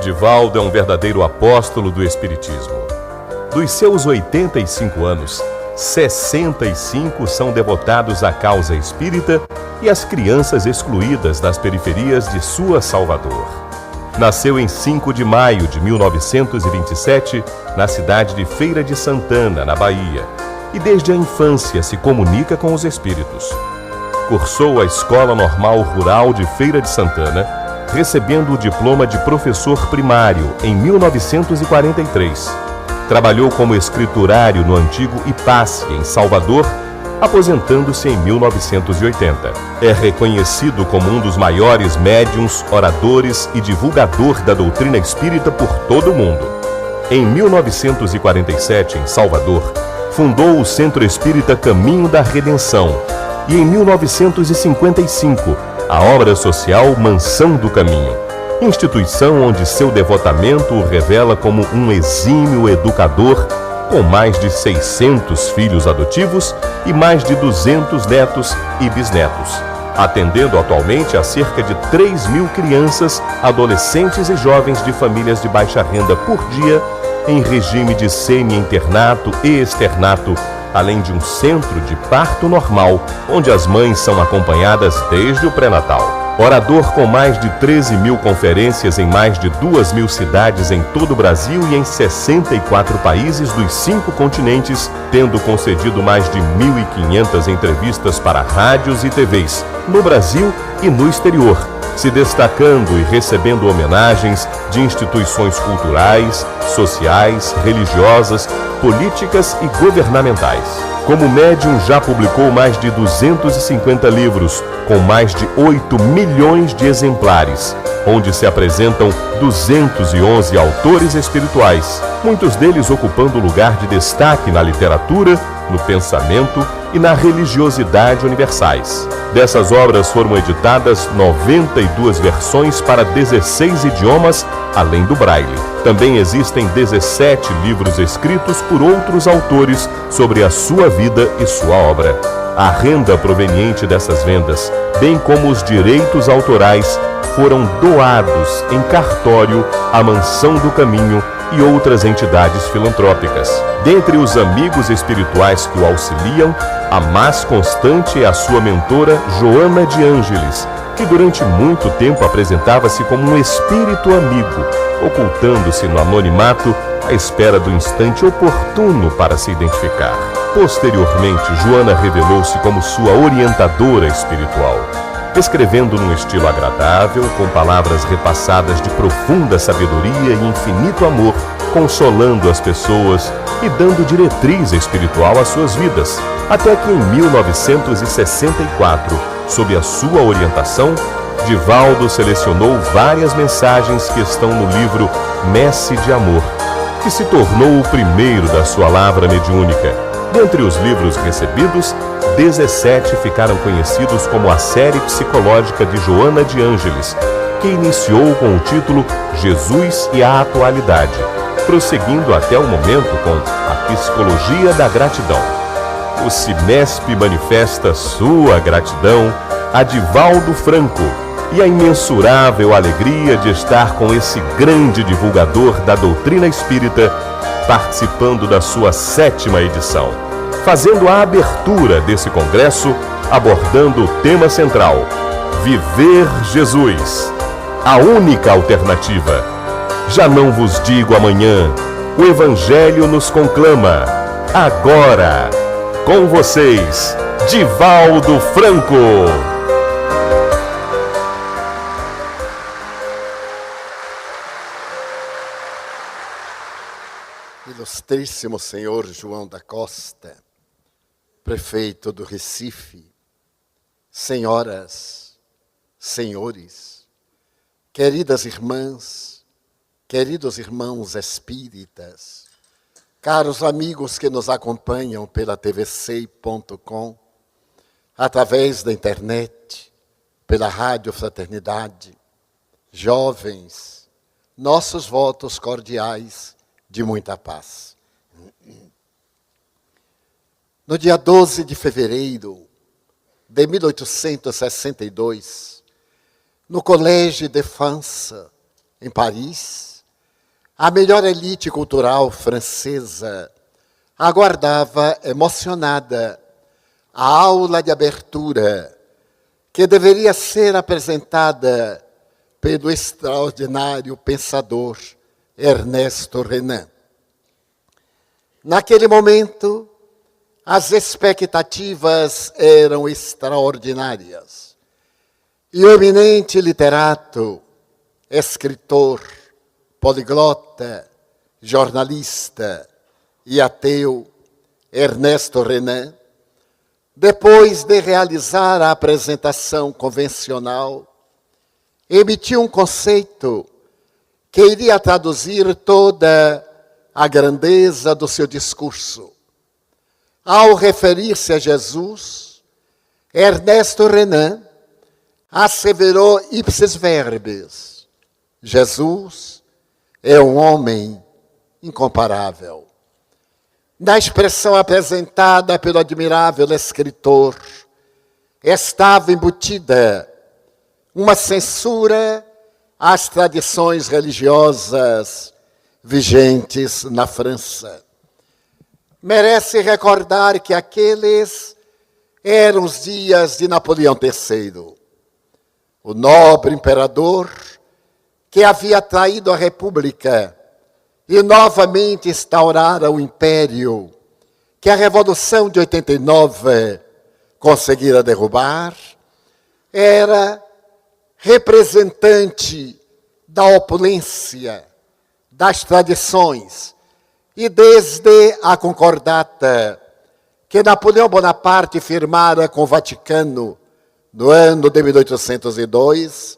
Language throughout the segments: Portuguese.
Divaldo é um verdadeiro apóstolo do Espiritismo. Dos seus 85 anos, 65 são devotados à causa espírita e às crianças excluídas das periferias de sua Salvador. Nasceu em 5 de maio de 1927, na cidade de Feira de Santana, na Bahia, e desde a infância se comunica com os espíritos. Cursou a Escola Normal Rural de Feira de Santana, recebendo o diploma de professor primário em 1943. Trabalhou como escriturário no antigo IPASSE, em Salvador, aposentando-se em 1980. É reconhecido como um dos maiores médiuns, oradores e divulgador da doutrina espírita por todo o mundo. Em 1947, em Salvador, fundou o Centro Espírita Caminho da Redenção e, em 1955, a obra social Mansão do Caminho, instituição onde seu devotamento o revela como um exímio educador, com mais de 600 filhos adotivos e mais de 200 netos e bisnetos, atendendo atualmente a cerca de 3.000 crianças, adolescentes e jovens de famílias de baixa renda por dia, em regime de semi-internato e externato, além de um centro de parto normal, onde as mães são acompanhadas desde o pré-natal. Orador com mais de 13.000 conferências em mais de 2.000 cidades em todo o Brasil e em 64 países dos 5 continentes, tendo concedido mais de 1.500 entrevistas para rádios e TVs, no Brasil e no exterior, se destacando e recebendo homenagens de instituições culturais, sociais, religiosas, políticas e governamentais. Como médium, já publicou mais de 250 livros, com mais de 8 milhões de exemplares, onde se apresentam 211 autores espirituais, muitos deles ocupando lugar de destaque na literatura, no pensamento e na religiosidade universais. Dessas obras foram editadas 92 versões para 16 idiomas, além do braille. Também existem 17 livros escritos por outros autores sobre a sua vida e sua obra. A renda proveniente dessas vendas, bem como os direitos autorais, foram doados em cartório à Mansão do Caminho e outras entidades filantrópicas. Dentre os amigos espirituais que o auxiliam, a mais constante é a sua mentora Joana de Ângeles, que durante muito tempo apresentava-se como um espírito amigo, ocultando-se no anonimato à espera do instante oportuno para se identificar. Posteriormente, Joana revelou-se como sua orientadora espiritual, escrevendo num estilo agradável, com palavras repassadas de profunda sabedoria e infinito amor, consolando as pessoas e dando diretriz espiritual às suas vidas, até que em 1964, sob a sua orientação, Divaldo selecionou várias mensagens que estão no livro Messe de Amor, que se tornou o primeiro da sua lavra mediúnica. Dentre os livros recebidos, 17 ficaram conhecidos como a série psicológica de Joana de Ângeles, que iniciou com o título Jesus e a Atualidade, prosseguindo até o momento com a Psicologia da Gratidão. O CIMESP manifesta sua gratidão a Divaldo Franco e a imensurável alegria de estar com esse grande divulgador da doutrina espírita, participando da sua 7ª edição, fazendo a abertura desse congresso, abordando o tema central: Viver Jesus, a única alternativa. Já não vos digo amanhã, o Evangelho nos conclama. Agora, com vocês, Divaldo Franco. Ilustríssimo senhor João da Costa, prefeito do Recife, senhoras, senhores, queridas irmãs, queridos irmãos espíritas, caros amigos que nos acompanham pela tvc.com, através da internet, pela Rádio Fraternidade, jovens, nossos votos cordiais de muita paz. No dia 12 de fevereiro de 1862, no Collège de France, em Paris, a melhor elite cultural francesa aguardava emocionada a aula de abertura que deveria ser apresentada pelo extraordinário pensador Ernesto Renan. Naquele momento, as expectativas eram extraordinárias. E o eminente literato, escritor, poliglota, jornalista e ateu Ernesto Renan, depois de realizar a apresentação convencional, emitiu um conceito que iria traduzir toda a grandeza do seu discurso. Ao referir-se a Jesus, Ernesto Renan asseverou ipsis verbis: Jesus é um homem incomparável. Na expressão apresentada pelo admirável escritor, estava embutida uma censura às tradições religiosas vigentes na França. Merece recordar que aqueles eram os dias de Napoleão III, o nobre imperador que havia traído a República e novamente instaurara o império que a Revolução de 89 conseguira derrubar. Era representante da opulência, das tradições, e desde a concordata que Napoleão Bonaparte firmara com o Vaticano no ano de 1802,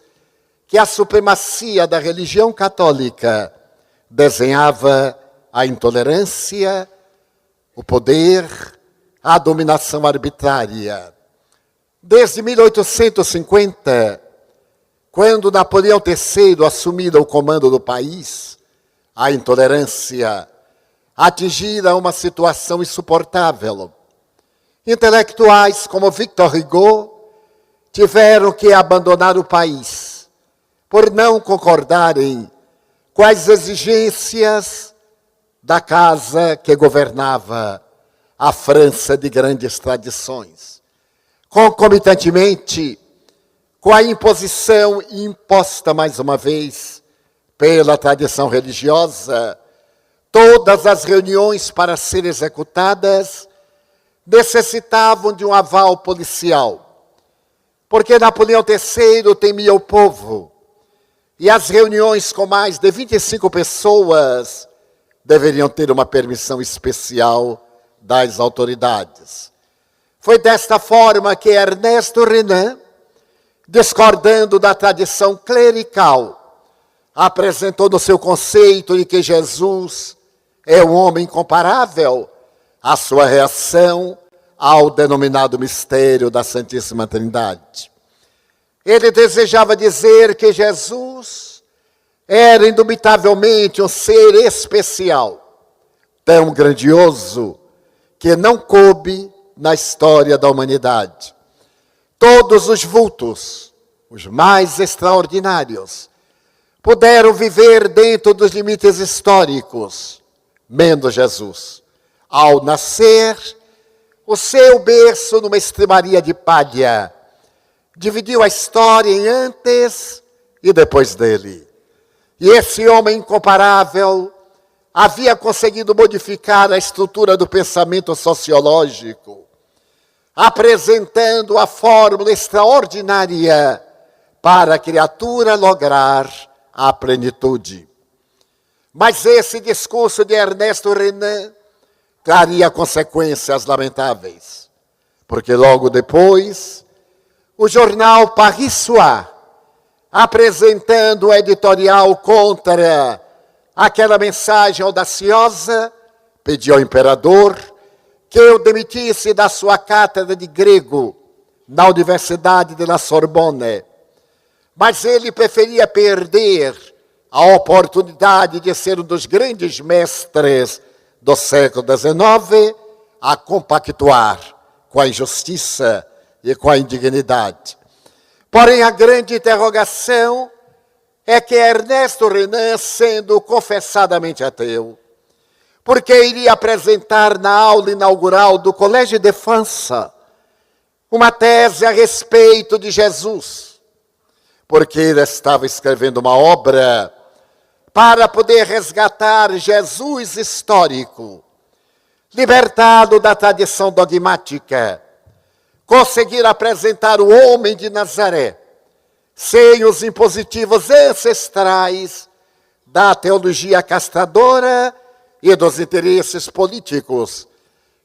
que a supremacia da religião católica desenhava a intolerância, o poder, a dominação arbitrária. Desde 1850, quando Napoleão III assumira o comando do país, a intolerância atingira uma situação insuportável. Intelectuais como Victor Hugo tiveram que abandonar o país por não concordarem com as exigências da casa que governava a França de grandes tradições. Concomitantemente, com a imposição imposta mais uma vez pela tradição religiosa, todas as reuniões para serem executadas necessitavam de um aval policial, porque Napoleão III temia o povo, e as reuniões com mais de 25 pessoas deveriam ter uma permissão especial das autoridades. Foi desta forma que Ernesto Renan, discordando da tradição clerical, apresentou no seu conceito de que Jesus é um homem incomparável a sua reação ao denominado mistério da Santíssima Trindade. Ele desejava dizer que Jesus era indubitavelmente um ser especial, tão grandioso que não coube na história da humanidade. Todos os vultos, os mais extraordinários, puderam viver dentro dos limites históricos, menos Jesus. Ao nascer, o seu berço numa estrebaria de palha dividiu a história em antes e depois dele. E esse homem incomparável havia conseguido modificar a estrutura do pensamento sociológico, apresentando a fórmula extraordinária para a criatura lograr a plenitude. Mas esse discurso de Ernesto Renan traria consequências lamentáveis, porque logo depois, o jornal Paris Soir, apresentando o editorial contra aquela mensagem audaciosa, pediu ao imperador que o demitisse da sua cátedra de grego na Universidade de la Sorbonne. Mas ele preferia perder a oportunidade de ser um dos grandes mestres do século XIX a compactuar com a injustiça e com a indignidade. Porém, a grande interrogação é que Ernesto Renan, sendo confessadamente ateu, porque iria apresentar na aula inaugural do Collège de France uma tese a respeito de Jesus, porque ele estava escrevendo uma obra para poder resgatar Jesus histórico, libertado da tradição dogmática, conseguir apresentar o homem de Nazaré, sem os impositivos ancestrais da teologia castradora e dos interesses políticos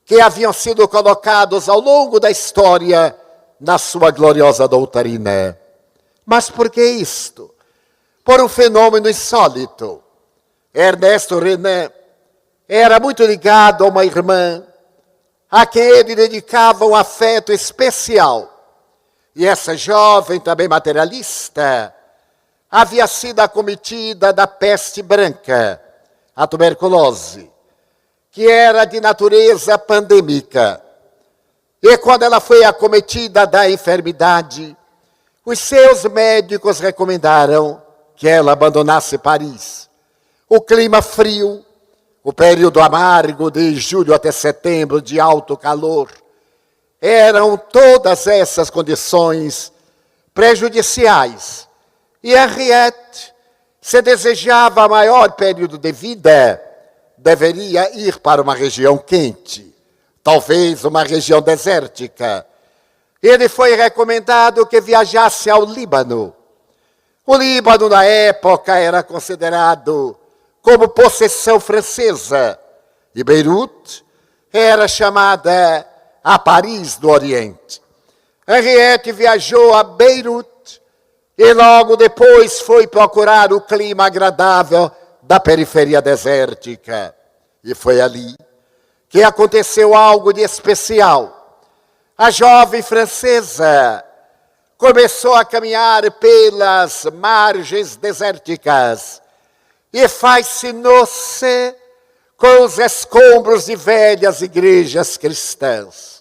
que haviam sido colocados ao longo da história na sua gloriosa doutrina. Mas por que isto? Por um fenômeno insólito. Ernesto Renan era muito ligado a uma irmã a quem ele dedicava um afeto especial. E essa jovem, também materialista, havia sido acometida da peste branca, a tuberculose, que era de natureza pandêmica. E quando ela foi acometida da enfermidade, os seus médicos recomendaram que ela abandonasse Paris. O clima frio, o período amargo de julho até setembro de alto calor, eram todas essas condições prejudiciais. E Henriette, se desejava maior período de vida, deveria ir para uma região quente, talvez uma região desértica. Ele foi recomendado que viajasse ao Líbano. O Líbano, na época, era considerado como possessão francesa. E Beirute era chamada a Paris do Oriente. Henriette viajou a Beirute e logo depois foi procurar o clima agradável da periferia desértica. E foi ali que aconteceu algo de especial. A jovem francesa começou a caminhar pelas margens desérticas e fascinou-se com os escombros de velhas igrejas cristãs.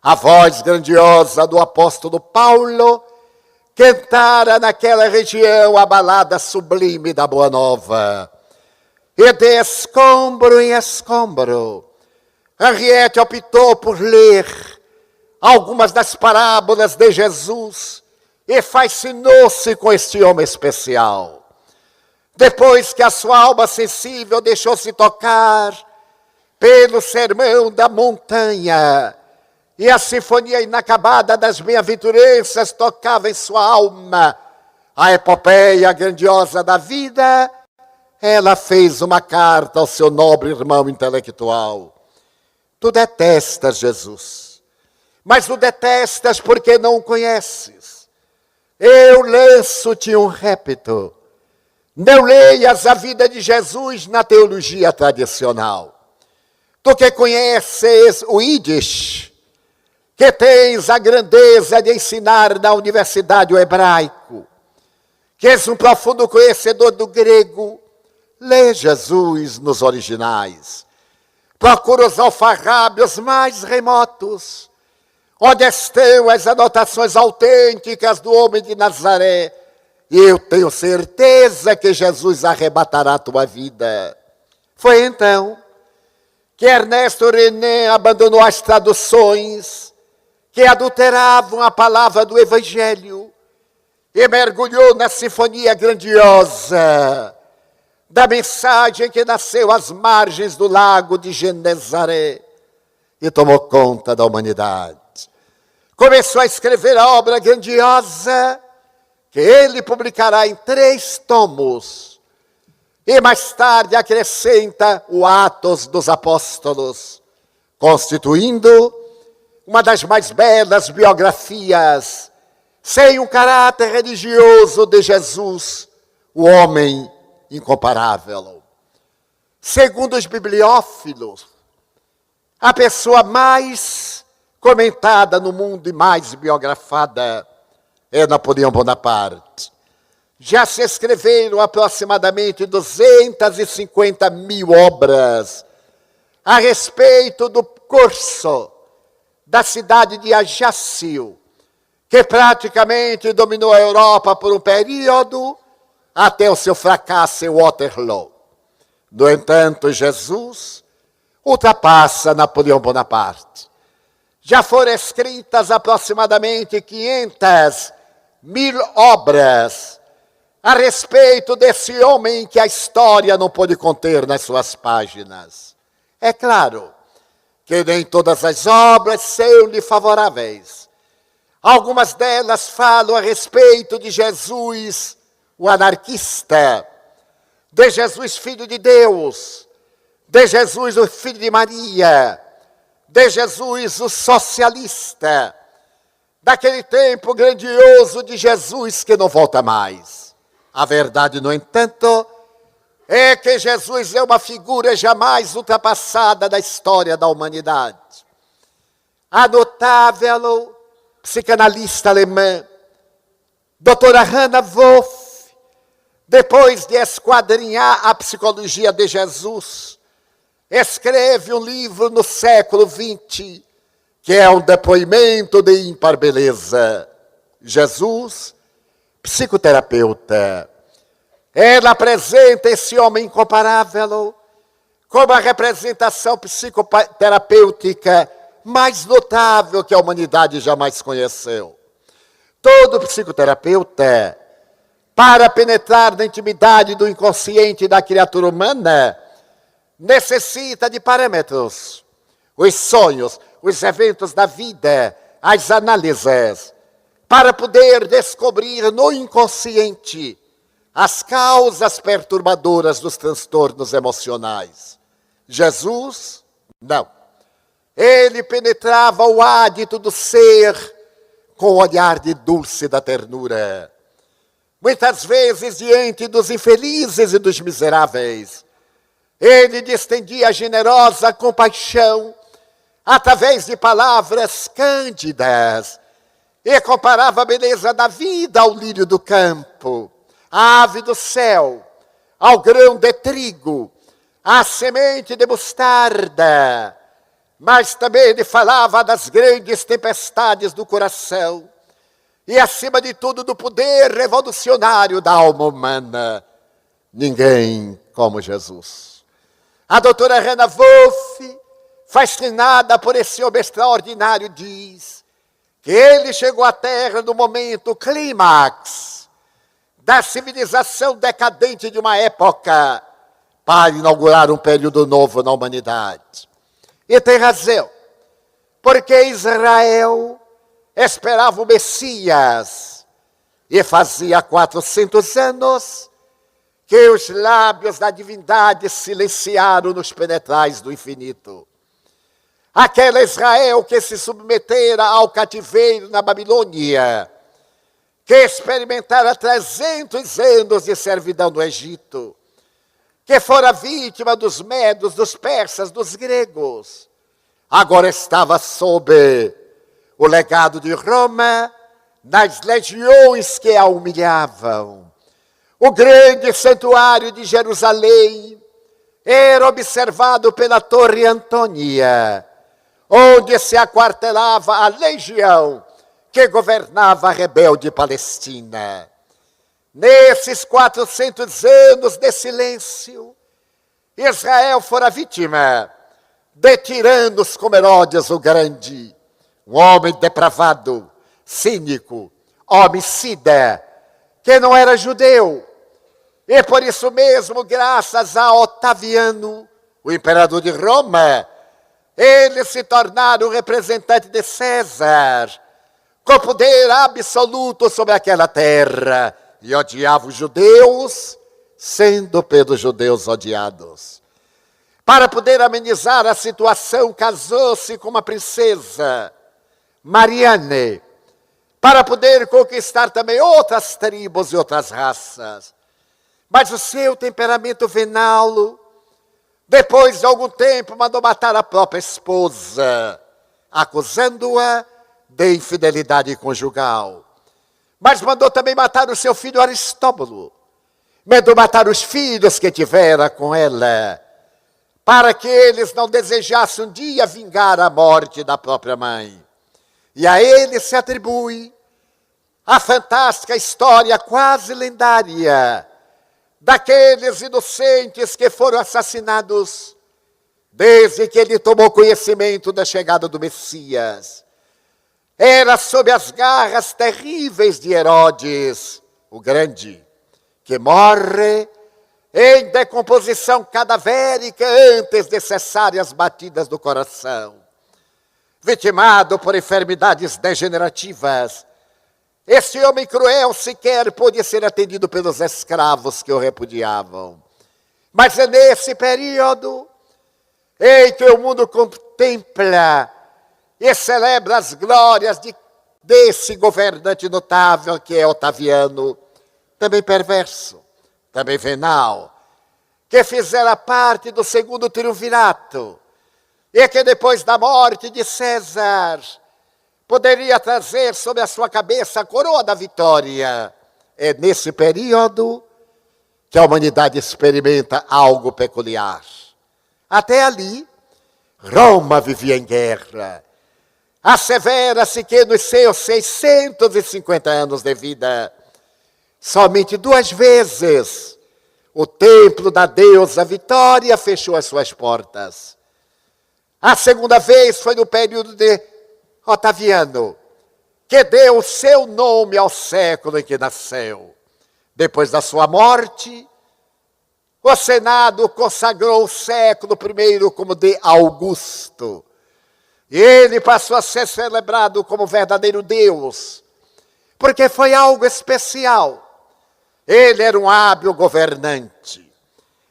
A voz grandiosa do apóstolo Paulo cantara naquela região a balada sublime da Boa Nova. E de escombro em escombro, Henriette optou por ler algumas das parábolas de Jesus e fascinou-se com este homem especial. Depois que a sua alma sensível deixou-se tocar pelo sermão da montanha e a sinfonia inacabada das bem-aventuranças tocava em sua alma a epopeia grandiosa da vida, ela fez uma carta ao seu nobre irmão intelectual. Tu detestas Jesus, mas o detestas porque não o conheces. Eu lanço-te um repto. Não leias a vida de Jesus na teologia tradicional. Tu que conheces o Yiddish, que tens a grandeza de ensinar na universidade o hebraico, que és um profundo conhecedor do grego, lê Jesus nos originais. Procura os alfarrábios mais remotos, onde estão as anotações autênticas do homem de Nazaré. E eu tenho certeza que Jesus arrebatará a tua vida. Foi então que Ernesto Renan abandonou as traduções que adulteravam a palavra do Evangelho e mergulhou na sinfonia grandiosa da mensagem que nasceu às margens do lago de Genezaré e tomou conta da humanidade. Começou a escrever a obra grandiosa que ele publicará em 3 tomos. E mais tarde acrescenta o Atos dos Apóstolos, constituindo uma das mais belas biografias, sem um caráter religioso de Jesus, o homem incomparável. Segundo os bibliófilos, a pessoa mais comentada no mundo e mais biografada é Napoleão Bonaparte. Já se escreveram aproximadamente 250 mil obras a respeito do curso da cidade de Ajaccio, que praticamente dominou a Europa por um período até o seu fracasso em Waterloo. No entanto, Jesus ultrapassa Napoleão Bonaparte. Já foram escritas aproximadamente 500.000 obras a respeito desse homem que a história não pôde conter nas suas páginas. É claro que nem todas as obras são-lhe favoráveis. Algumas delas falam a respeito de Jesus, o anarquista, de Jesus, filho de Deus, de Jesus, o filho de Maria, de Jesus, o socialista, daquele tempo grandioso de Jesus que não volta mais. A verdade, no entanto, é que Jesus é uma figura jamais ultrapassada da história da humanidade. A notável psicanalista alemã, doutora Hannah Wolff, depois de esquadrinhar a psicologia de Jesus, escreve um livro no século XX, que é um depoimento de ímpar beleza. Jesus, psicoterapeuta. Ela apresenta esse homem incomparável como a representação psicoterapêutica mais notável que a humanidade jamais conheceu. Todo psicoterapeuta, para penetrar na intimidade do inconsciente da criatura humana, necessita de parâmetros, os sonhos, os eventos da vida, as análises, para poder descobrir no inconsciente as causas perturbadoras dos transtornos emocionais. Jesus, não. Ele penetrava o ádito do ser com o olhar de dúlcida ternura. Muitas vezes, diante dos infelizes e dos miseráveis, ele distendia a generosa compaixão através de palavras cândidas e comparava a beleza da vida ao lírio do campo, à ave do céu, ao grão de trigo, à semente de mostarda. Mas também ele falava das grandes tempestades do coração e, acima de tudo, do poder revolucionário da alma humana. Ninguém como Jesus. A doutora Hannah Wolff, fascinada por esse homem extraordinário, diz que ele chegou à Terra no momento clímax da civilização decadente de uma época para inaugurar um período novo na humanidade. E tem razão, porque Israel esperava o Messias e fazia 400 anos que os lábios da divindade silenciaram nos penetrais do infinito. Aquela Israel que se submetera ao cativeiro na Babilônia, que experimentara 300 anos de servidão no Egito, que fora vítima dos medos, dos persas, dos gregos, agora estava sob o legado de Roma, nas legiões que a humilhavam. O grande santuário de Jerusalém era observado pela Torre Antônia, onde se aquartelava a legião que governava a rebelde Palestina. Nesses 400 anos de silêncio, Israel fora vítima de tiranos como Herodes o Grande, um homem depravado, cínico, homicida, que não era judeu. E por isso mesmo, graças a Otaviano, o imperador de Roma, ele se tornara o representante de César, com poder absoluto sobre aquela terra, e odiava os judeus, sendo pelos judeus odiados. Para poder amenizar a situação, casou-se com uma princesa, Mariane, para poder conquistar também outras tribos e outras raças. Mas o seu temperamento venal, depois de algum tempo, mandou matar a própria esposa, acusando-a de infidelidade conjugal. Mas mandou também matar o seu filho Aristóbulo. Mandou matar os filhos que tivera com ela, para que eles não desejassem um dia vingar a morte da própria mãe. E a ele se atribui a fantástica história quase lendária daqueles inocentes que foram assassinados desde que ele tomou conhecimento da chegada do Messias. Era sob as garras terríveis de Herodes, o Grande, que morre em decomposição cadavérica antes de cessarem as batidas do coração. Vitimado por enfermidades degenerativas, este homem cruel sequer pôde ser atendido pelos escravos que o repudiavam. Mas é nesse período em que o mundo contempla e celebra as glórias desse governante notável que é Otaviano, também perverso, também venal, que fizera parte do segundo triunvirato, e que depois da morte de César poderia trazer sobre a sua cabeça a coroa da vitória. É nesse período que a humanidade experimenta algo peculiar. Até ali, Roma vivia em guerra. Assevera-se que nos seus 650 anos de vida, somente 2 vezes o templo da deusa Vitória fechou as suas portas. A segunda vez foi no período de Otaviano, que deu o seu nome ao século em que nasceu. Depois da sua morte, o Senado consagrou o século I como de Augusto. E ele passou a ser celebrado como verdadeiro Deus, porque foi algo especial. Ele era um hábil governante.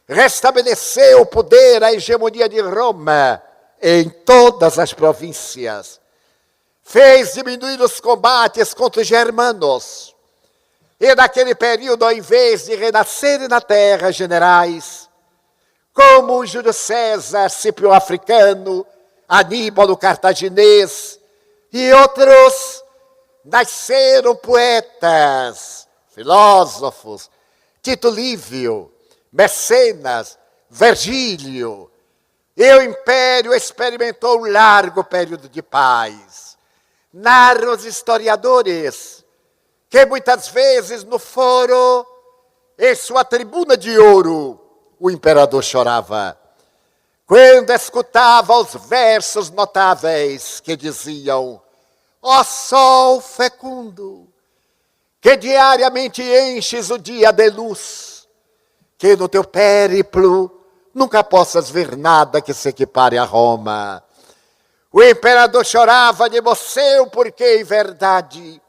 Restabeleceu o poder, a hegemonia de Roma em todas as províncias. Fez diminuir os combates contra os germanos. E naquele período, ao invés de renascerem na terra generais, como Júlio César, Cipio Africano, Aníbal o Cartaginês e outros, nasceram poetas, filósofos, Tito Livio, Mecenas, Virgílio. E o império experimentou um largo período de paz. Narram os historiadores que muitas vezes no foro, em sua tribuna de ouro, o imperador chorava quando escutava os versos notáveis que diziam: ó sol fecundo, que diariamente enches o dia de luz, que no teu périplo nunca possas ver nada que se equipare a Roma. O imperador chorava de emoção porque, em verdade,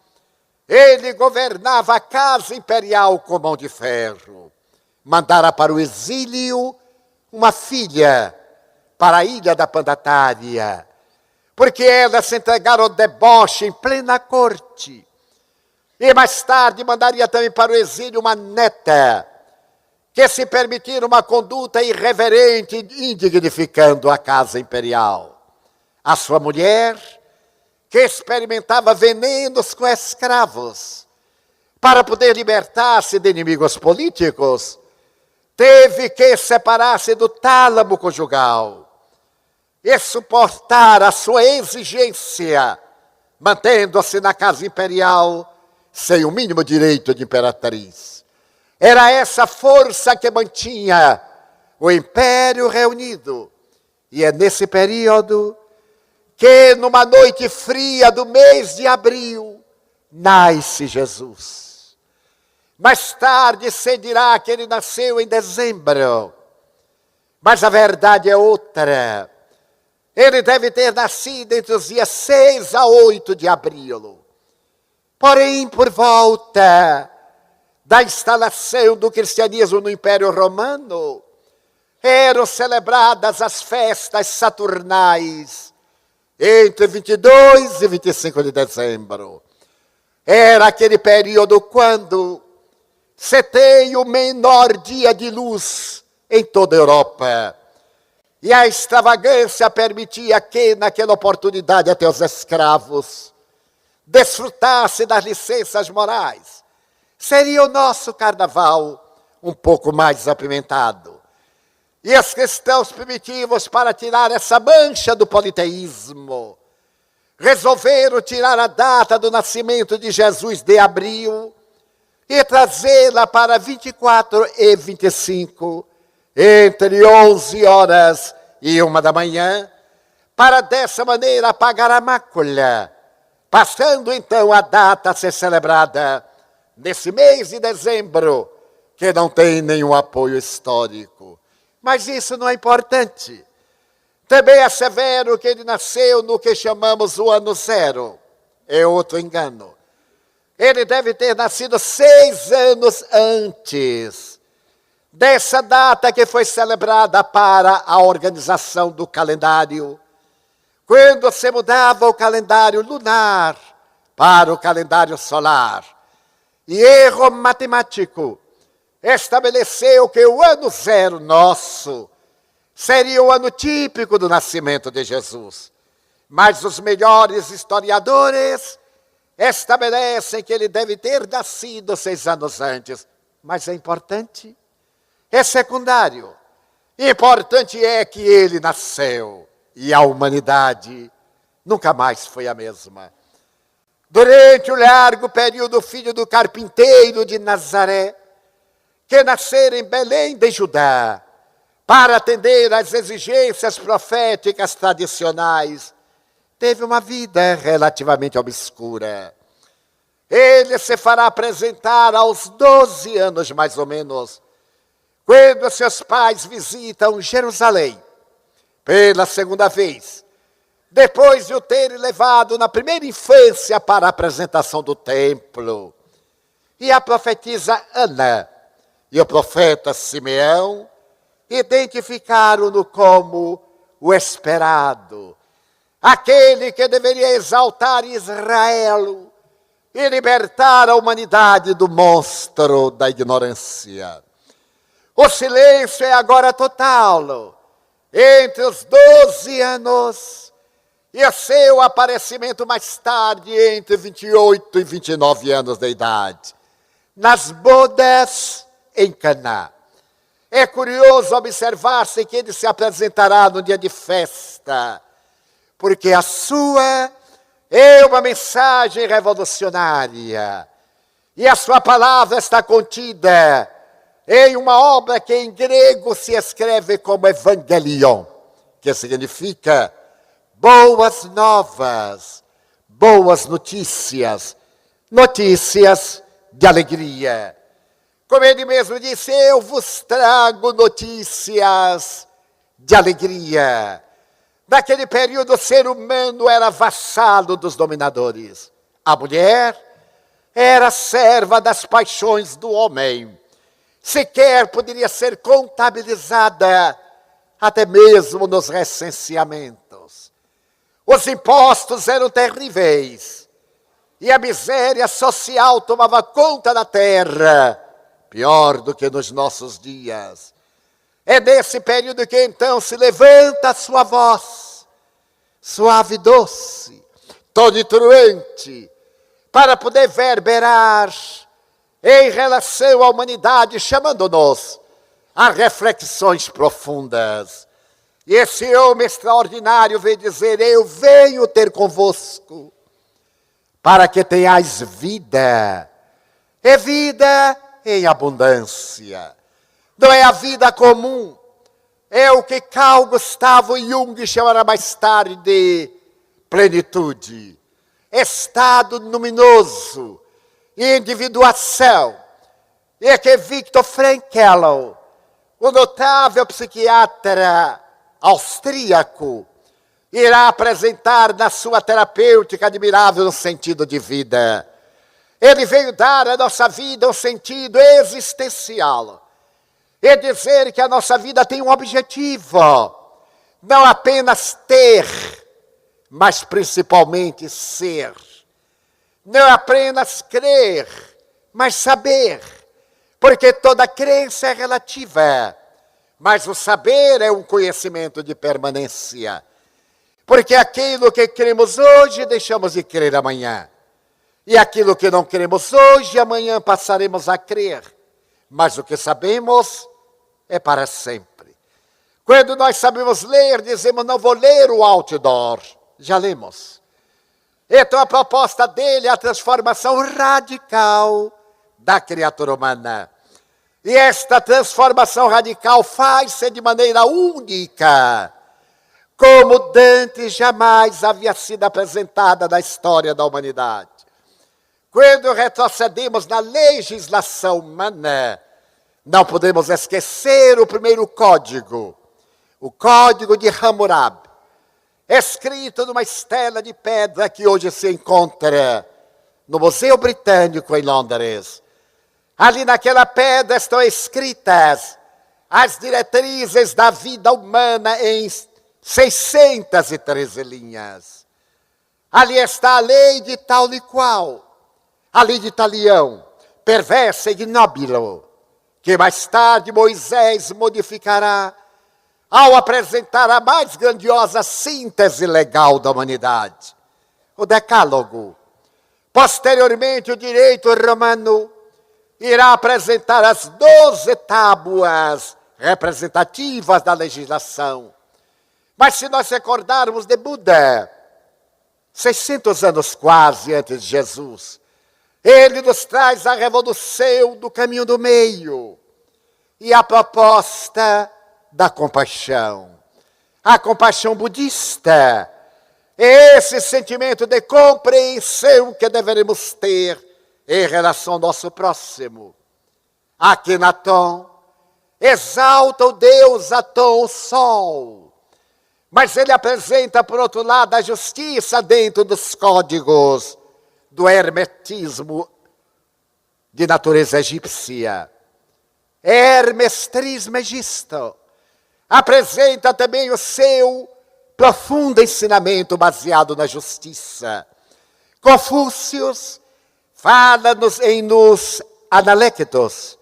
ele governava a casa imperial com mão de ferro. Mandara para o exílio uma filha para a ilha da Pandatária, porque ela se entregara ao deboche em plena corte. E mais tarde mandaria também para o exílio uma neta, que se permitira uma conduta irreverente, indignificando a casa imperial. A sua mulher, que experimentava venenos com escravos, para poder libertar-se de inimigos políticos, teve que separar-se do tálamo conjugal e suportar a sua exigência, mantendo-se na casa imperial sem o mínimo direito de imperatriz. Era essa força que mantinha o império reunido. E é nesse período que, numa noite fria do mês de abril, nasce Jesus. Mais tarde se dirá que ele nasceu em dezembro, mas a verdade é outra. Ele deve ter nascido entre os dias 6 a 8 de abril. Porém, por volta da instalação do cristianismo no Império Romano, eram celebradas as festas saturnais entre 22 e 25 de dezembro. Era aquele período quando se tem o menor dia de luz em toda a Europa. E a extravagância permitia que, naquela oportunidade, até os escravos desfrutassem das licenças morais. Seria o nosso carnaval um pouco mais apimentado. E os cristãos primitivos, para tirar essa mancha do politeísmo, resolveram tirar a data do nascimento de Jesus de abril e trazê-la para 24 e 25, entre 11 horas e 1 da manhã, para dessa maneira apagar a mácula, passando então a data a ser celebrada nesse mês de dezembro, que não tem nenhum apoio histórico. Mas isso não é importante. Também assevero que ele nasceu no que chamamos o ano zero. É outro engano. Ele deve ter nascido 6 anos antes dessa data que foi celebrada para a organização do calendário, quando se mudava o calendário lunar para o calendário solar. E erro matemático estabeleceu que o ano zero nosso seria o ano típico do nascimento de Jesus. Mas os melhores historiadores estabelecem que ele deve ter nascido 6 anos antes. Mas é importante? É secundário. Importante é que ele nasceu e a humanidade nunca mais foi a mesma. Durante o largo período, filho do carpinteiro de Nazaré, que nascera em Belém de Judá, para atender às exigências proféticas tradicionais, teve uma vida relativamente obscura. Ele se fará apresentar aos 12 anos, mais ou menos, quando seus pais visitam Jerusalém, pela segunda vez, depois de o terem levado na primeira infância para a apresentação do templo. E a profetisa Ana e o profeta Simeão identificaram-no como o esperado, aquele que deveria exaltar Israel e libertar a humanidade do monstro da ignorância. O silêncio é agora total entre os 12 anos e o seu aparecimento mais tarde, entre 28 e 29 anos de idade, nas bodas em Caná. É curioso observar-se que ele se apresentará no dia de festa, porque a sua é uma mensagem revolucionária. E a sua palavra está contida em uma obra que em grego se escreve como Evangelion, que significa boas novas, boas notícias, notícias de alegria. Como ele mesmo disse, eu vos trago notícias de alegria. Naquele período, o ser humano era vassalo dos dominadores. A mulher era serva das paixões do homem. Sequer poderia ser contabilizada, até mesmo nos recenseamentos. Os impostos eram terríveis. E a miséria social tomava conta da terra, pior do que nos nossos dias. É nesse período que então se levanta a sua voz, suave e doce, tonitruante, para poder verberar em relação à humanidade, chamando-nos a reflexões profundas. E esse homem extraordinário veio dizer, eu venho ter convosco, para que tenhais vida, e vida em abundância. Não é a vida comum, é o que Carl Gustavo Jung chamará mais tarde de plenitude, estado luminoso, individuação. E é que Viktor Frankl, o notável psiquiatra austríaco, irá apresentar na sua terapêutica admirável no sentido de vida. Ele veio dar à nossa vida um sentido existencial. E dizer que a nossa vida tem um objetivo. Não apenas ter, mas principalmente ser. Não apenas crer, mas saber. Porque toda crença é relativa. Mas o saber é um conhecimento de permanência. Porque aquilo que cremos hoje, deixamos de crer amanhã. E aquilo que não cremos hoje, amanhã passaremos a crer. Mas o que sabemos é para sempre. Quando nós sabemos ler, dizemos, não vou ler o outdoor. Já lemos. Então a proposta dele é a transformação radical da criatura humana. E esta transformação radical faz-se de maneira única, como dantes jamais havia sido apresentada na história da humanidade. Quando retrocedemos na legislação humana, não podemos esquecer o primeiro código, o Código de Hammurabi, escrito numa estela de pedra que hoje se encontra no Museu Britânico em Londres. Ali naquela pedra estão escritas as diretrizes da vida humana em 613 linhas. Ali está a lei de tal e qual, a lei de Talião, perversa e ignóbil, que mais tarde Moisés modificará ao apresentar a mais grandiosa síntese legal da humanidade, o Decálogo. Posteriormente, o direito romano irá apresentar as 12 tábuas representativas da legislação. Mas se nós recordarmos de Buda, 600 anos quase antes de Jesus, ele nos traz a revolução do caminho do meio e a proposta da compaixão. A compaixão budista é esse sentimento de compreensão que deveremos ter em relação ao nosso próximo. Akhenaton exalta o Deus Aton, o Sol, mas ele apresenta, por outro lado, a justiça dentro dos códigos do hermetismo de natureza egípcia. Hermes Trismegisto apresenta também o seu profundo ensinamento baseado na justiça. Confúcio fala-nos nos Analectos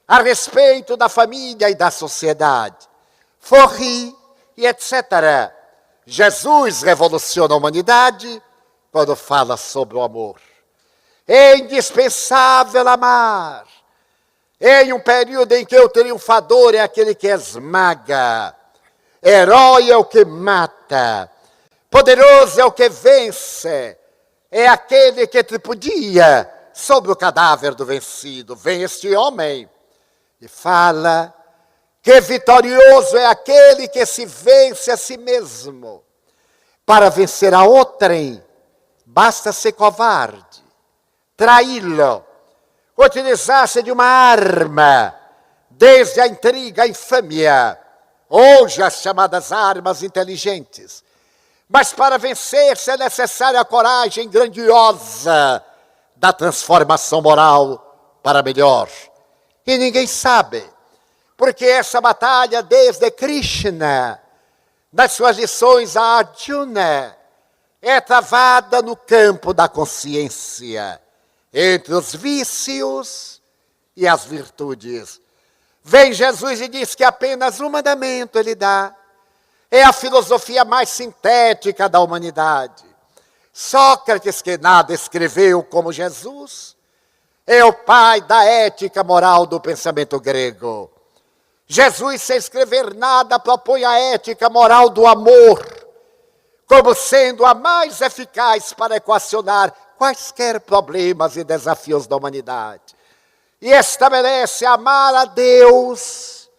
a respeito da família e da sociedade. Forri e etc. Jesus revoluciona a humanidade quando fala sobre o amor. É indispensável amar. Em um período em que o triunfador é aquele que esmaga, herói é o que mata, poderoso é o que vence, é aquele que tripudia sobre o cadáver do vencido. Vem este homem e fala que vitorioso é aquele que se vence a si mesmo. Para vencer a outrem, basta ser covarde, traí-lo, utilizar-se de uma arma, desde a intriga, a infâmia, hoje as chamadas armas inteligentes. Mas para vencer-se é necessária a coragem grandiosa da transformação moral para melhor. E ninguém sabe, porque essa batalha desde Krishna, nas suas lições a Arjuna, é travada no campo da consciência, entre os vícios e as virtudes. Vem Jesus e diz que apenas um mandamento ele dá. É a filosofia mais sintética da humanidade. Sócrates, que nada escreveu como Jesus, é o pai da ética moral do pensamento grego. Jesus, sem escrever nada, propõe a ética moral do amor, como sendo a mais eficaz para equacionar quaisquer problemas e desafios da humanidade. E estabelece amar a Deus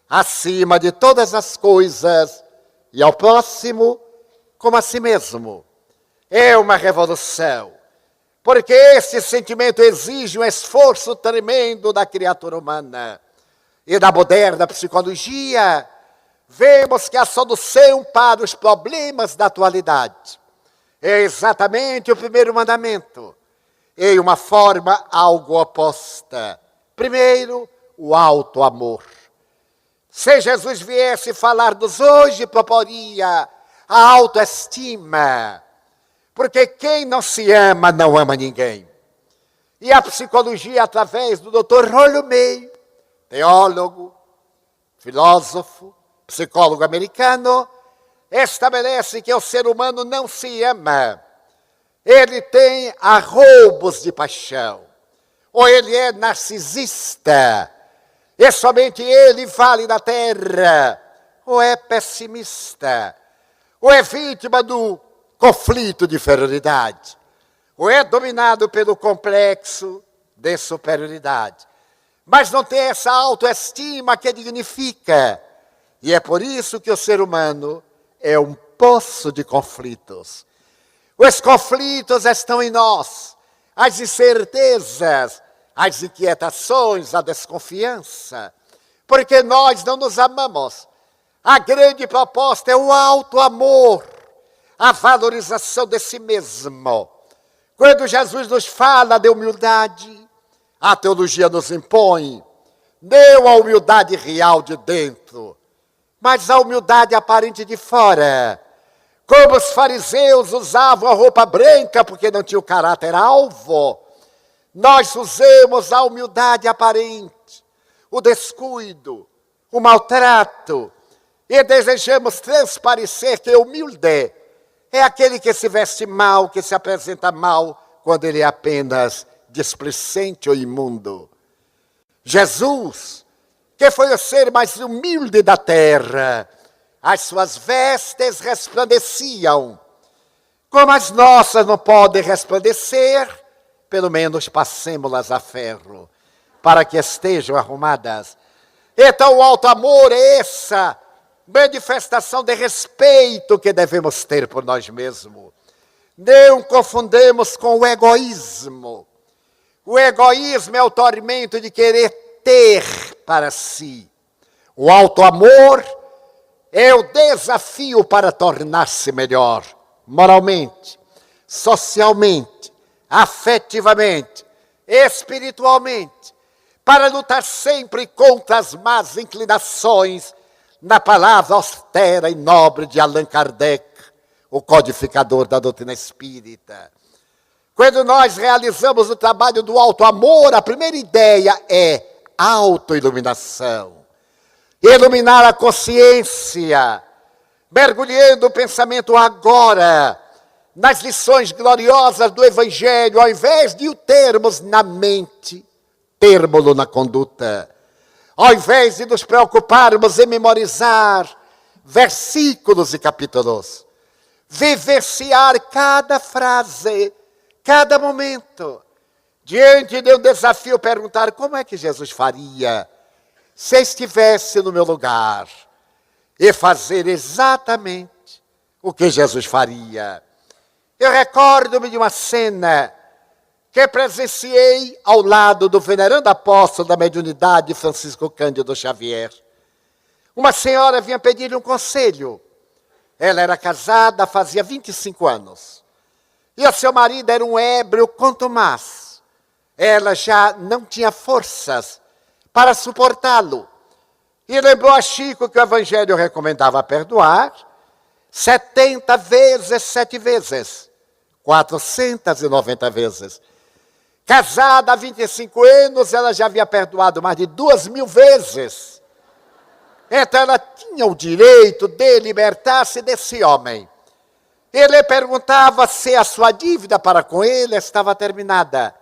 acima de todas as coisas e ao próximo como a si mesmo. É uma revolução, porque esse sentimento exige um esforço tremendo da criatura humana. E na moderna psicologia, vemos que a solução para os problemas da atualidade é exatamente o primeiro mandamento, em uma forma algo oposta. Primeiro, o alto amor. Se Jesus viesse falar-nos hoje, proporia a autoestima, porque quem não se ama, não ama ninguém. E a psicologia, através do Dr. Rollo May, teólogo, filósofo, psicólogo americano, estabelece que o ser humano não se ama. Ele tem arroubos de paixão. Ou ele é narcisista, e somente ele vale na terra. Ou é pessimista, ou é vítima do conflito de inferioridade, ou é dominado pelo complexo de superioridade. Mas não tem essa autoestima que dignifica. E é por isso que o ser humano é um poço de conflitos. Os conflitos estão em nós. As incertezas, as inquietações, a desconfiança. Porque nós não nos amamos. A grande proposta é o alto amor, a valorização de si mesmo. Quando Jesus nos fala de humildade, a teologia nos impõe, não a humildade real de dentro, mas a humildade aparente de fora. Como os fariseus usavam a roupa branca porque não tinham o caráter alvo, nós usamos a humildade aparente, o descuido, o maltrato, e desejamos transparecer que humilde é aquele que se veste mal, que se apresenta mal, quando ele é apenas displicente ou imundo. Jesus, que foi o ser mais humilde da terra, as suas vestes resplandeciam. Como as nossas não podem resplandecer, pelo menos passemos-las a ferro, para que estejam arrumadas. Então o alto amor é essa manifestação de respeito que devemos ter por nós mesmos. Não confundamos com o egoísmo. O egoísmo é o tormento de querer ter para si. O alto amor é o desafio para tornar-se melhor, moralmente, socialmente, afetivamente, espiritualmente, para lutar sempre contra as más inclinações, na palavra austera e nobre de Allan Kardec, o codificador da doutrina espírita. Quando nós realizamos o trabalho do alto amor, a primeira ideia é autoiluminação. Iluminar a consciência, mergulhando o pensamento agora nas lições gloriosas do Evangelho, ao invés de o termos na mente, termo-lo na conduta. Ao invés de nos preocuparmos em memorizar versículos e capítulos, vivenciar cada frase, cada momento. Diante de um desafio, perguntar como é que Jesus faria se estivesse no meu lugar, e fazer exatamente o que Jesus faria. Eu recordo-me de uma cena que presenciei ao lado do venerando apóstolo da mediunidade, Francisco Cândido Xavier. Uma senhora vinha pedir um conselho. Ela era casada, fazia 25 anos. E o seu marido era um ébrio contumaz. Ela já não tinha forças para suportá-lo. E lembrou a Chico que o Evangelho recomendava perdoar 70 vezes, 7 vezes, 490 vezes. Casada há 25 anos, ela já havia perdoado mais de 2.000 vezes. Então ela tinha o direito de libertar-se desse homem. Ele perguntava se a sua dívida para com ele estava terminada.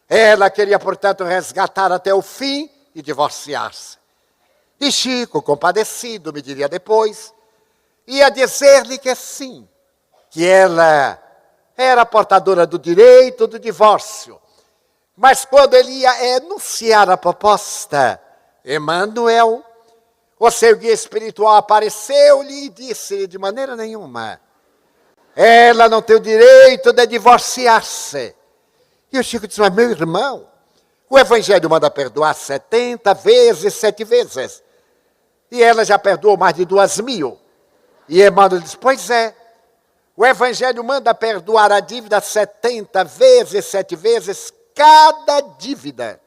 Ela queria, portanto, resgatar até o fim e divorciar-se. E Chico, compadecido, me diria depois, ia dizer-lhe que sim, que ela era portadora do direito do divórcio. Mas quando ele ia enunciar a proposta, Emmanuel, o seu guia espiritual, apareceu-lhe e disse de maneira nenhuma, ela não tem o direito de divorciar-se. E o Chico disse, mas meu irmão, o Evangelho manda perdoar 70 vezes, 7 vezes. E ela já perdoou mais de 2.000. E Emmanuel disse, pois é, o Evangelho manda perdoar a dívida 70 vezes, 7 vezes, cada dívida.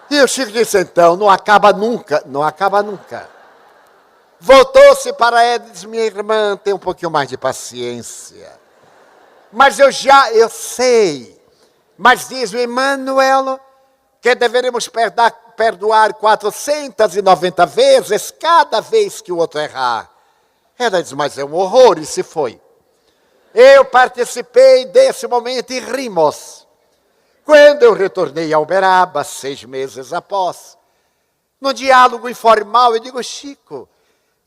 E o Chico disse, então, não acaba nunca, não acaba nunca. Voltou-se para ela e disse, minha irmã, tem um pouquinho mais de paciência. Mas eu sei. Mas diz o Emmanuel que deveremos perdoar 490 vezes cada vez que o outro errar. Ela diz, mas é um horror, e se foi. Eu participei desse momento e rimos. Quando eu retornei a Uberaba, 6 meses após, no diálogo informal, eu digo, Chico,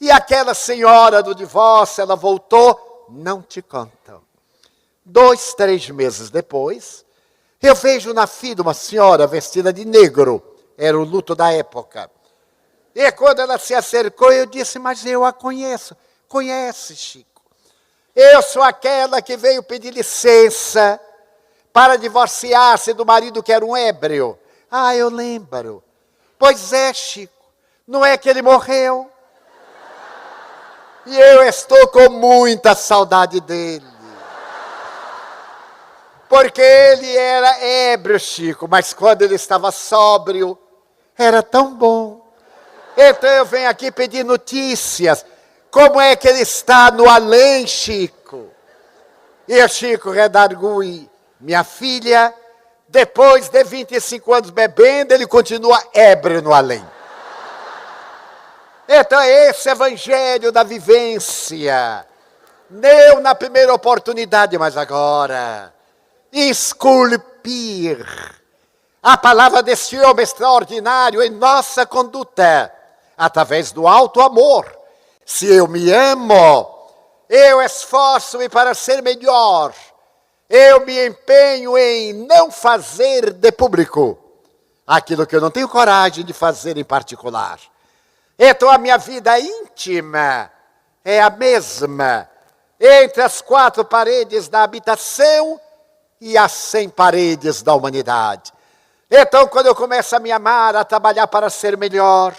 e aquela senhora do divórcio, ela voltou? Não te contam. 2, 3 meses depois, Eu vejo na fila uma senhora vestida de negro, era o luto da época. E quando ela se acercou, eu disse, mas eu a conheço. Conhece, Chico? Eu sou aquela que veio pedir licença para divorciar-se do marido que era um ébrio. Ah, eu lembro. Pois é, Chico, não é que ele morreu? E eu estou com muita saudade dele. Porque ele era ébrio, Chico, mas quando ele estava sóbrio, era tão bom. Então eu venho aqui pedir notícias. Como é que ele está no além, Chico? E o Chico redargui, minha filha, depois de 25 anos bebendo, ele continua ébrio no além. Então esse evangelho da vivência, não na primeira oportunidade, mas agora, esculpir a palavra desse homem extraordinário em nossa conduta, através do alto amor. Se eu me amo, eu esforço-me para ser melhor. Eu me empenho em não fazer de público aquilo que eu não tenho coragem de fazer em particular. Então a minha vida íntima é a mesma entre as 4 paredes da habitação e as 100 paredes da humanidade. Então quando eu começo a me amar, a trabalhar para ser melhor,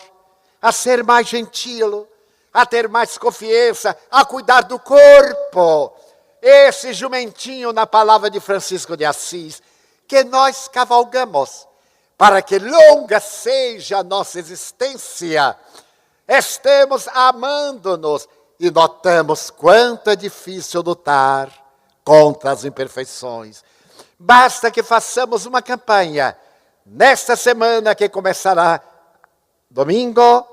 a ser mais gentil, a ter mais confiança, a cuidar do corpo, esse jumentinho na palavra de Francisco de Assis, que nós cavalgamos, para que longa seja a nossa existência, estemos amando-nos e notamos quanto é difícil lutar contra as imperfeições. Basta que façamos uma campanha, nesta semana que começará domingo,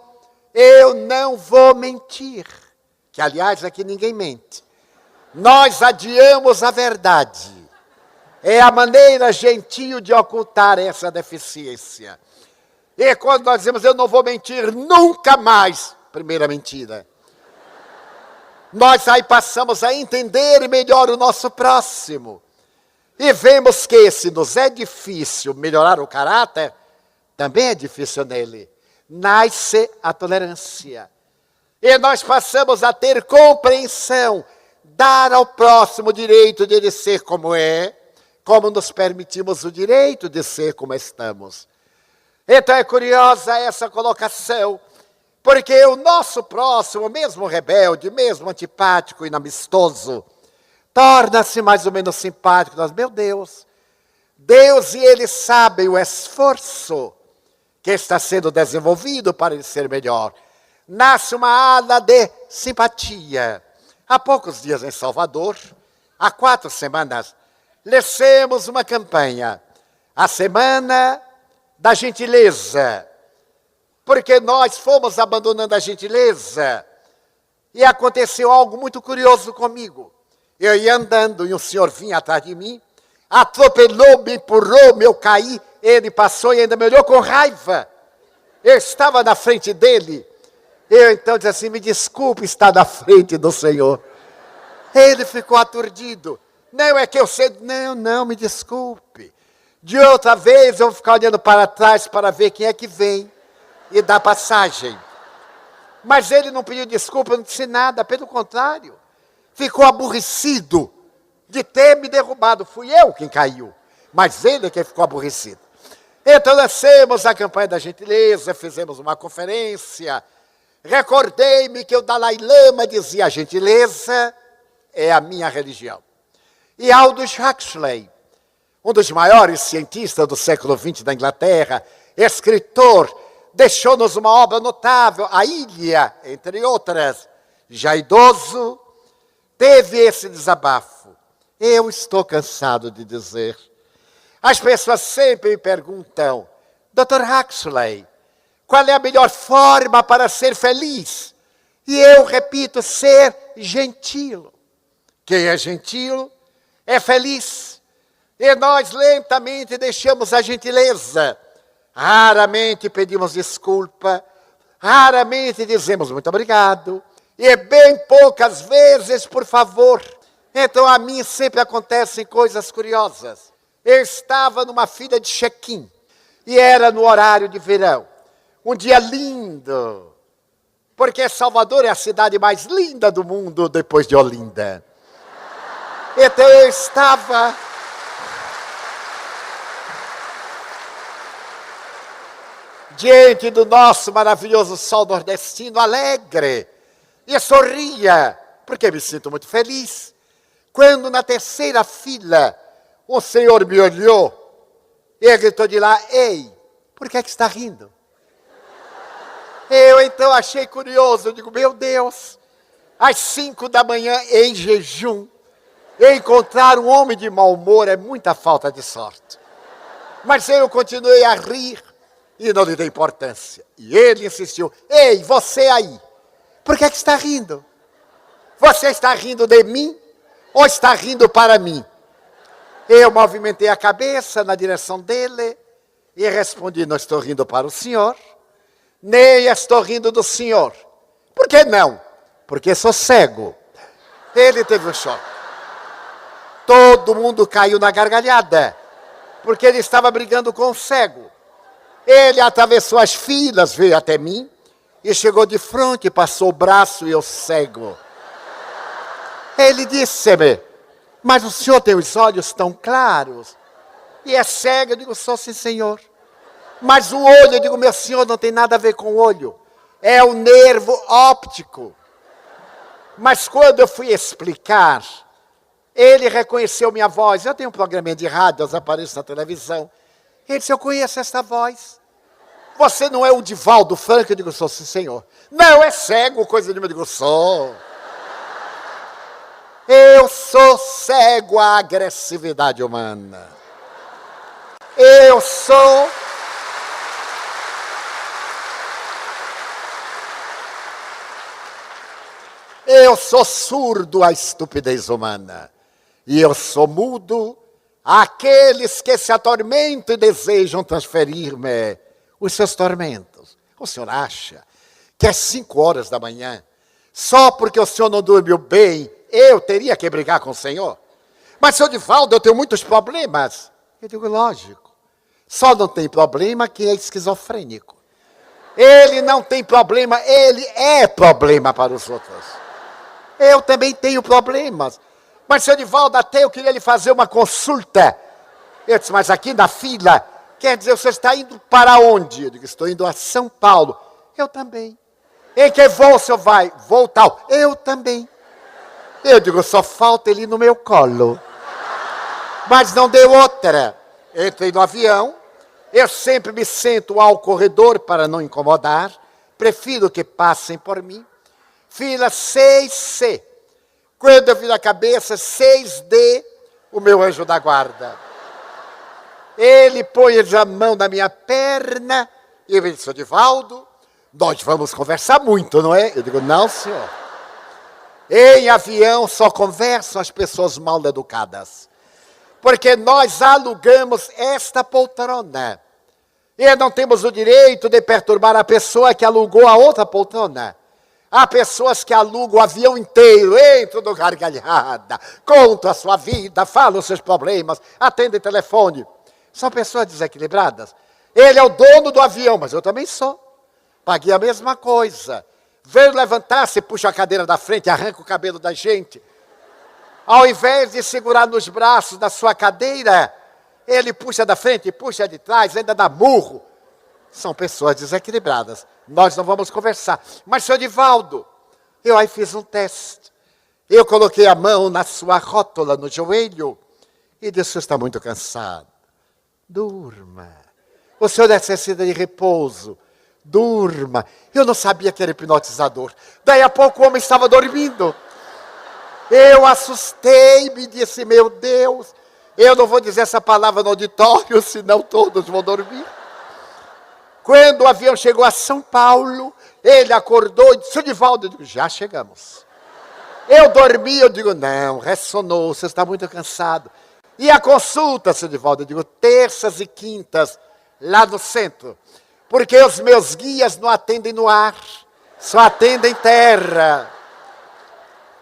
eu não vou mentir, que aliás aqui ninguém mente. Nós adiamos a verdade. É a maneira gentil de ocultar essa deficiência. E quando nós dizemos, eu não vou mentir nunca mais, primeira mentira. Nós aí passamos a entender melhor o nosso próximo. E vemos que se nos é difícil melhorar o caráter, também é difícil nele. Nasce a tolerância. E nós passamos a ter compreensão, dar ao próximo o direito de ele ser como é, como nos permitimos o direito de ser como estamos. Então é curiosa essa colocação, porque o nosso próximo, mesmo rebelde, mesmo antipático e inamistoso, torna-se mais ou menos simpático. Nós, meu Deus, Deus e ele sabem o esforço que está sendo desenvolvido para ele ser melhor. Nasce uma ala de simpatia. Há poucos dias em Salvador, há 4 semanas, lançamos uma campanha, a Semana da Gentileza, porque nós fomos abandonando a gentileza e aconteceu algo muito curioso comigo. Eu ia andando e um senhor vinha atrás de mim, atropelou, me empurrou, eu caí, ele passou e ainda me olhou com raiva. Eu estava na frente dele. Eu então disse assim, me desculpe estar na frente do Senhor. Ele ficou aturdido. Não, é que eu sei. Não, me desculpe. De outra vez eu vou ficar olhando para trás para ver quem é que vem e dá passagem. Mas ele não pediu desculpa, não disse nada, pelo contrário. Ficou aborrecido de ter me derrubado. Fui eu quem caiu, mas ele é quem ficou aborrecido. Então lançamos a campanha da gentileza, fizemos uma conferência. Recordei-me que o Dalai Lama dizia, a gentileza é a minha religião. E Aldous Huxley, um dos maiores cientistas do século XX da Inglaterra, escritor, deixou-nos uma obra notável, A Ilha, entre outras. Já idoso, teve esse desabafo. Eu estou cansado de dizer. As pessoas sempre me perguntam, Dr. Huxley, qual é a melhor forma para ser feliz? E eu repito, ser gentil. Quem é gentil é feliz. E nós lentamente deixamos a gentileza. Raramente pedimos desculpa. Raramente dizemos muito obrigado. E bem poucas vezes, por favor. Então a mim sempre acontecem coisas curiosas. Eu estava numa fila de check-in e era no horário de verão. Um dia lindo, porque Salvador é a cidade mais linda do mundo depois de Olinda. Então eu estava diante do nosso maravilhoso sol nordestino, alegre, e sorria, porque me sinto muito feliz. Quando na terceira fila, o senhor me olhou e gritou de lá: ei, por que é que está rindo? Eu então achei curioso, eu digo: meu Deus, às 5 da manhã em jejum, encontrar um homem de mau humor é muita falta de sorte. Mas eu continuei a rir e não lhe dei importância. E ele insistiu: ei, você aí, por que é que está rindo? Você está rindo de mim ou está rindo para mim? Eu movimentei a cabeça na direção dele e respondi: não estou rindo para o senhor, nem estou rindo do senhor. Por que não? Porque sou cego. Ele teve um choque. Todo mundo caiu na gargalhada, porque ele estava brigando com o cego. Ele atravessou as filas, veio até mim e chegou de frente, passou o braço e eu cego. Ele disse-me: mas o senhor tem os olhos tão claros e é cego? Eu digo: sou sim, senhor. Mas o olho, eu digo: meu senhor, não tem nada a ver com o olho, é o nervo óptico. Mas quando eu fui explicar, ele reconheceu minha voz. Eu tenho um programinha de rádio, eu apareço na televisão. Ele disse: eu conheço essa voz. Você não é o Divaldo Franco? Eu digo: sou sim, senhor. Não, é cego, coisa nenhuma. Eu digo: sou. Eu sou cego à agressividade humana. Eu sou surdo à estupidez humana. E eu sou mudo àqueles que se atormentam e desejam transferir-me os seus tormentos. O senhor acha que às 5 horas da manhã, só porque o senhor não dormiu bem, eu teria que brigar com o senhor? Mas, senhor Divaldo, eu tenho muitos problemas. Eu digo: lógico. Só não tem problema quem é esquizofrênico. Ele não tem problema, ele é problema para os outros. Eu também tenho problemas. Mas, senhor Divaldo, até eu queria lhe fazer uma consulta. Eu disse: mas aqui na fila, quer dizer, você está indo para onde? Eu digo: estou indo a São Paulo. Eu também. Em que voo o senhor vai? Voo tal. Eu também. Eu digo: só falta ele no meu colo. Mas não deu outra. Entrei no avião, eu sempre me sento ao corredor para não incomodar, prefiro que passem por mim. Fila 6C. Quando eu viro a cabeça, 6D, o meu anjo da guarda. Ele põe a mão na minha perna e ele diz: senhor Divaldo, nós vamos conversar muito, não é? Eu digo: não, senhor. Em avião só conversam as pessoas mal educadas. Porque nós alugamos esta poltrona. E não temos o direito de perturbar a pessoa que alugou a outra poltrona. Há pessoas que alugam o avião inteiro, entram no gargalhada, contam a sua vida, falam os seus problemas, atendem telefone. São pessoas desequilibradas. Ele é o dono do avião, mas eu também sou. Paguei a mesma coisa. Veio levantar-se, puxa a cadeira da frente, arranca o cabelo da gente. Ao invés de segurar nos braços da sua cadeira, ele puxa da frente, puxa de trás, ainda dá murro. São pessoas desequilibradas. Nós não vamos conversar. Mas, senhor Divaldo, eu aí fiz um teste. Eu coloquei a mão na sua rótula, no joelho, e disse: o senhor está muito cansado. Durma. O senhor necessita de repouso. Durma. Eu não sabia que era hipnotizador. Daí a pouco o homem estava dormindo. Eu assustei-me e disse: meu Deus, eu não vou dizer essa palavra no auditório, senão todos vão dormir. Quando o avião chegou a São Paulo, ele acordou e disse: senhor Divaldo, eu digo: já chegamos. Eu dormi, eu digo: não, ressonou, você está muito cansado. E a consulta, senhor Divaldo, eu digo: terças e quintas, lá no centro. Porque os meus guias não atendem no ar, só atendem terra.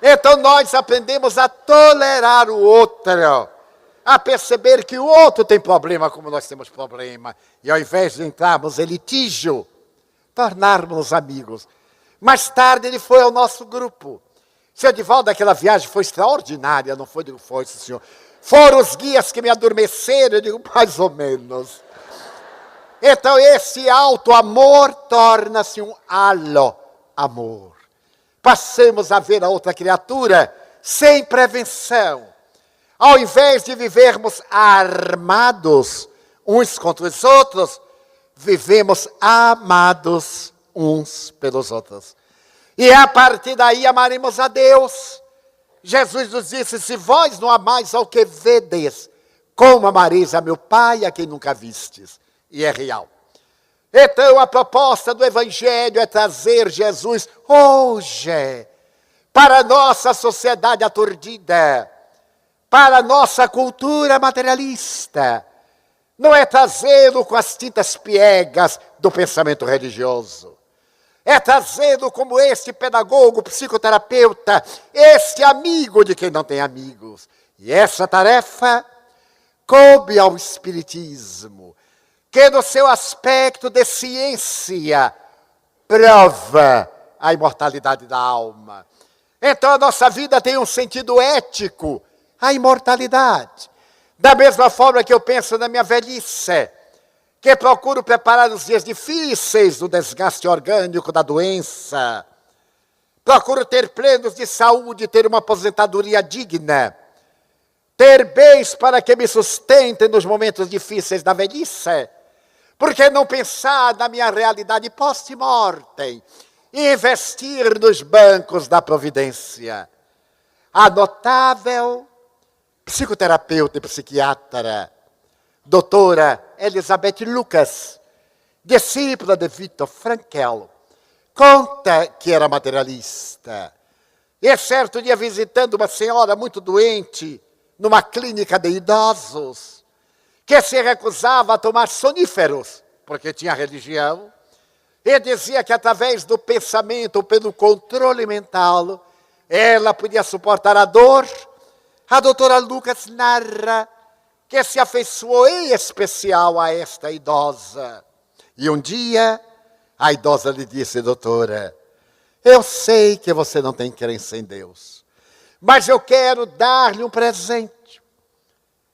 Então nós aprendemos a tolerar o outro, a perceber que o outro tem problema como nós temos problema. E ao invés de entrarmos em litígio, tornarmos amigos. Mais tarde ele foi ao nosso grupo. Seu Edivaldo, aquela viagem foi extraordinária, não foi? Digo, foi, senhor. Foram os guias que me adormeceram, eu digo, mais ou menos. Então esse alto amor torna-se um halo amor. Passamos a ver a outra criatura sem prevenção. Ao invés de vivermos armados uns contra os outros, vivemos amados uns pelos outros. E a partir daí amaremos a Deus. Jesus nos disse, se vós não amais ao que vedes, como amareis a meu Pai a quem nunca vistes? E é real. Então a proposta do Evangelho é trazer Jesus hoje para a nossa sociedade aturdida, para a nossa cultura materialista. Não é trazê-lo com as tintas piegas do pensamento religioso. É trazê-lo como este pedagogo, psicoterapeuta, este amigo de quem não tem amigos. E essa tarefa coube ao Espiritismo, que no seu aspecto de ciência prova a imortalidade da alma. Então a nossa vida tem um sentido ético, a imortalidade. Da mesma forma que eu penso na minha velhice, que procuro preparar os dias difíceis do desgaste orgânico da doença. Procuro ter plenos de saúde, ter uma aposentadoria digna. Ter bens para que me sustentem nos momentos difíceis da velhice. Por que não pensar na minha realidade post-mortem e investir nos bancos da providência? A notável psicoterapeuta e psiquiatra, doutora Elizabeth Lucas, discípula de Viktor Frankl, conta que era materialista. E certo dia, visitando uma senhora muito doente, numa clínica de idosos, que se recusava a tomar soníferos, porque tinha religião, e dizia que através do pensamento, pelo controle mental, ela podia suportar a dor. A doutora Lucas narra que se afeiçoou em especial a esta idosa. E um dia, a idosa lhe disse, doutora, eu sei que você não tem crença em Deus, mas eu quero dar-lhe um presente.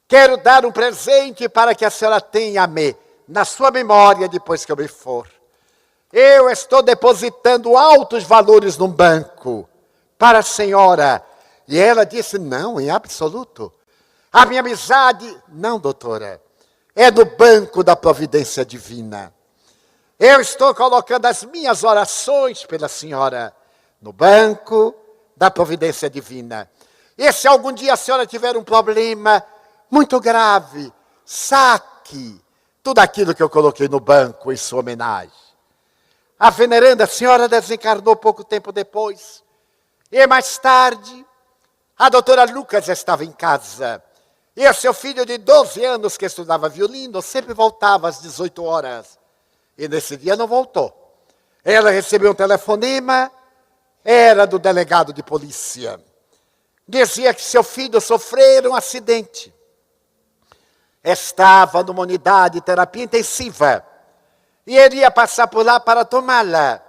Quero dar um presente para que a senhora tenha-me na sua memória depois que eu me for. Eu estou depositando altos valores num banco para a senhora. E ela disse, não, em absoluto. A minha amizade, não, doutora, é no banco da providência divina. Eu estou colocando as minhas orações pela senhora no banco da providência divina. E se algum dia a senhora tiver um problema muito grave, saque tudo aquilo que eu coloquei no banco em sua homenagem. A veneranda senhora desencarnou pouco tempo depois. E mais tarde, a doutora Lucas estava em casa. E o seu filho de 12 anos, que estudava violino, sempre voltava às 18 horas. E nesse dia não voltou. Ela recebeu um telefonema, era do delegado de polícia. Dizia que seu filho sofreu um acidente. Estava numa unidade de terapia intensiva. E ele ia passar por lá para tomá-la.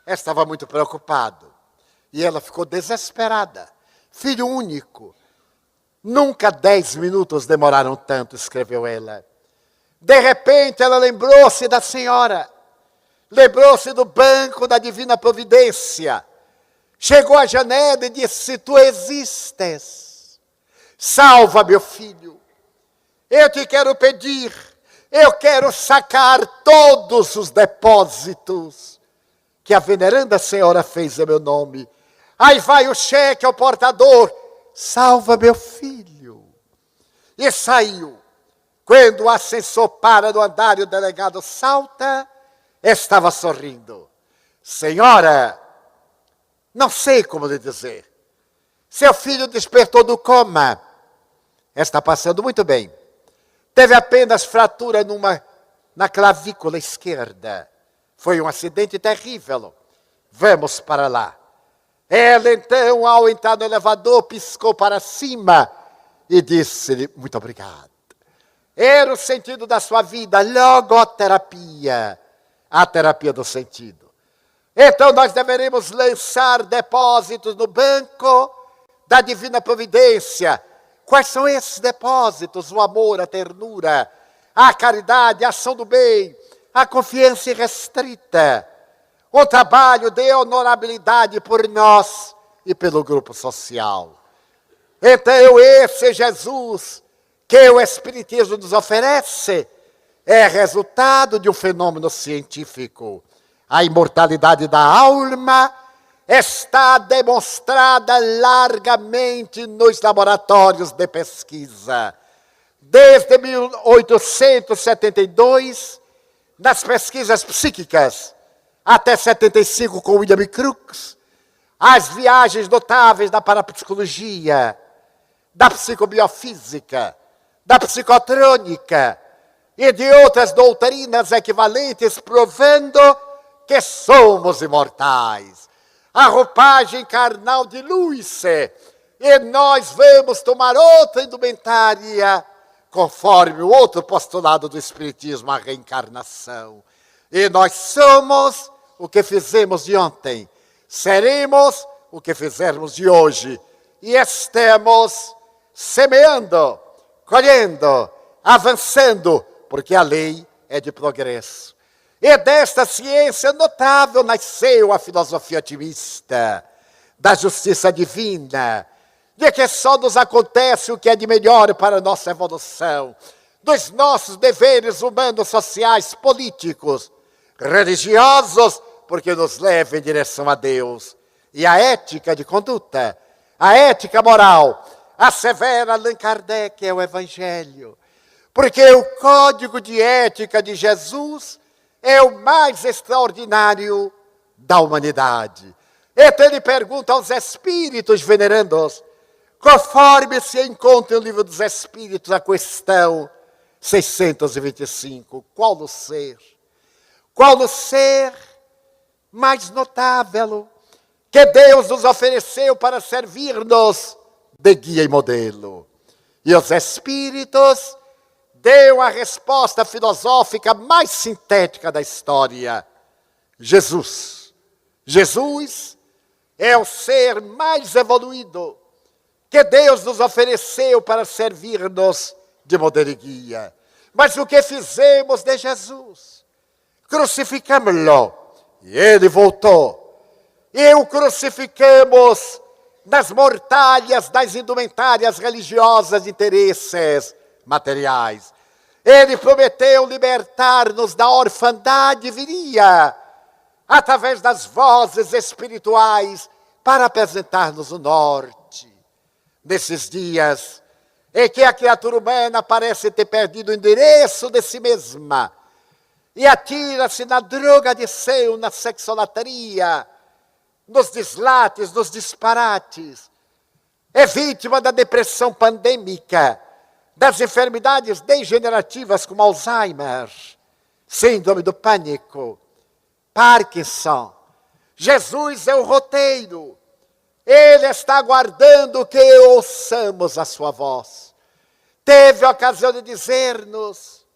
Estava muito preocupado. E ela ficou desesperada. Filho único. Nunca 10 minutos demoraram tanto, escreveu ela. De repente, ela lembrou-se da senhora. Lembrou-se do banco da Divina Providência. Chegou à janela e disse, tu existes. Salva, meu filho. Eu te quero pedir. Eu quero sacar todos os depósitos que a veneranda senhora fez em meu nome. Aí vai o cheque ao portador. Salva meu filho. E saiu. Quando o ascensor para no andar e o delegado salta, estava sorrindo. Senhora, não sei como lhe dizer. Seu filho despertou do coma. Está passando muito bem. Teve apenas fratura na clavícula esquerda. Foi um acidente terrível. Vamos para lá. Ela então, ao entrar no elevador, piscou para cima e disse-lhe, muito obrigado. Era o sentido da sua vida, logoterapia, a terapia do sentido. Então nós deveremos lançar depósitos no banco da divina providência. Quais são esses depósitos? O amor, a ternura, a caridade, a ação do bem, a confiança irrestrita, o trabalho de honorabilidade por nós e pelo grupo social. Então esse Jesus que o Espiritismo nos oferece é resultado de um fenômeno científico. A imortalidade da alma está demonstrada largamente nos laboratórios de pesquisa. Desde 1872, nas pesquisas psíquicas, até 75 com William Crookes, as viagens notáveis da parapsicologia, da psicobiofísica, da psicotrônica e de outras doutrinas equivalentes, provando que somos imortais. A roupagem carnal dilui-se e nós vamos tomar outra indumentária, conforme o outro postulado do Espiritismo, a reencarnação. E nós somos o que fizemos de ontem, seremos o que fizermos de hoje. E estamos semeando, colhendo, avançando, porque a lei é de progresso. E desta ciência notável nasceu a filosofia otimista, da justiça divina, de que só nos acontece o que é de melhor para a nossa evolução, dos nossos deveres humanos, sociais, políticos, religiosos, porque nos leva em direção a Deus. E a ética de conduta, a ética moral, assevera Allan Kardec, é o Evangelho. Porque o código de ética de Jesus é o mais extraordinário da humanidade. Então ele pergunta aos espíritos venerandos, conforme se encontra no livro dos Espíritos, a questão 625, qual o ser? Qual o ser mais notável que Deus nos ofereceu para servir-nos de guia e modelo? E os Espíritos deu a resposta filosófica mais sintética da história. Jesus. Jesus é o ser mais evoluído que Deus nos ofereceu para servir-nos de modelo e guia. Mas o que fizemos de Jesus? Crucificamos-lo e ele voltou. E o crucificamos nas mortalhas das indumentárias religiosas de interesses materiais. Ele prometeu libertar-nos da orfandade, viria através das vozes espirituais para apresentar-nos o norte. Nesses dias em que a criatura humana parece ter perdido o endereço de si mesma e atira-se na drogadição, na sexolatria, nos deslates, nos disparates, é vítima da depressão pandêmica, das enfermidades degenerativas como Alzheimer, síndrome do pânico, Parkinson. Jesus é o roteiro. Ele está aguardando que ouçamos a sua voz. Teve a ocasião de dizer-nos,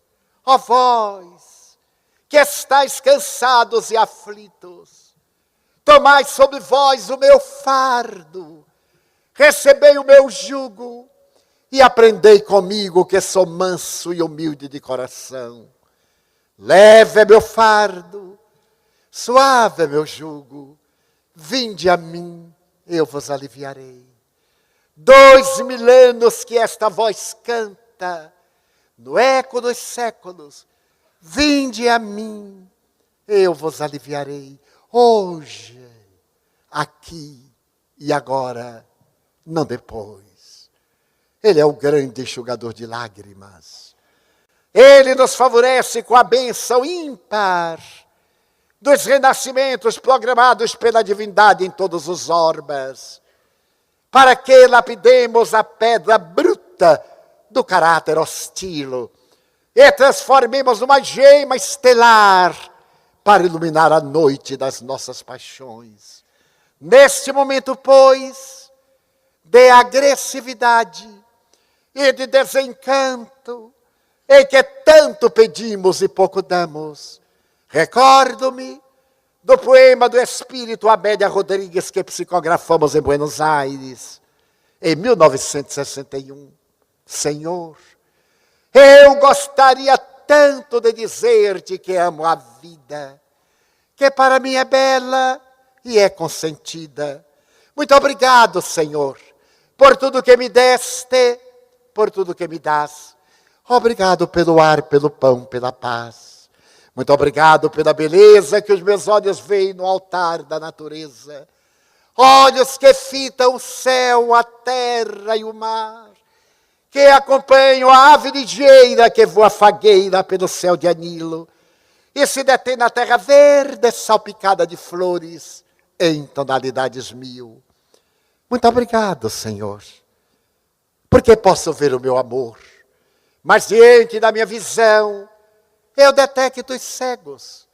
ó vós, que estáis cansados e aflitos, tomai sobre vós o meu fardo, recebei o meu jugo, e aprendei comigo que sou manso e humilde de coração. Leve é meu fardo, suave é meu jugo. Vinde a mim, eu vos aliviarei. 2000 anos que esta voz canta, no eco dos séculos. Vinde a mim, eu vos aliviarei. Hoje, aqui e agora, não depois. Ele é o grande enxugador de lágrimas. Ele nos favorece com a bênção ímpar dos renascimentos programados pela divindade em todos os orbes, para que lapidemos a pedra bruta do caráter hostil e transformemos numa gema estelar para iluminar a noite das nossas paixões. Neste momento, pois, de agressividade, e de desencanto, em que tanto pedimos e pouco damos. Recordo-me do poema do espírito Amélia Rodrigues que psicografamos em Buenos Aires, em 1961. Senhor, eu gostaria tanto de dizer-te que amo a vida, que para mim é bela e é consentida. Muito obrigado, Senhor, por tudo que me deste, por tudo que me dás. Obrigado pelo ar, pelo pão, pela paz. Muito obrigado pela beleza que os meus olhos veem no altar da natureza. Olhos que fitam o céu, a terra e o mar, que acompanham a ave ligeira que voa fagueira pelo céu de anilo e se detém na terra verde salpicada de flores em tonalidades mil. Muito obrigado, Senhor, porque posso ver o meu amor, mas diante da minha visão eu detecto os cegos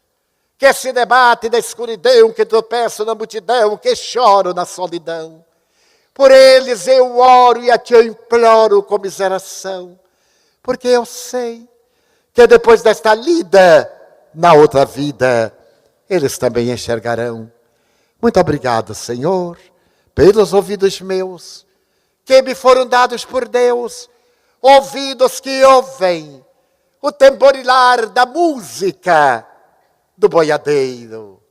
que se debatem na escuridão, que tropeçam na multidão, que choram na solidão. Por eles eu oro e a ti eu imploro comiseração, porque eu sei que depois desta lida, na outra vida, eles também enxergarão. Muito obrigado, Senhor, pelos ouvidos meus, que me foram dados por Deus, ouvidos que ouvem o tamborilar da música do boiadeiro,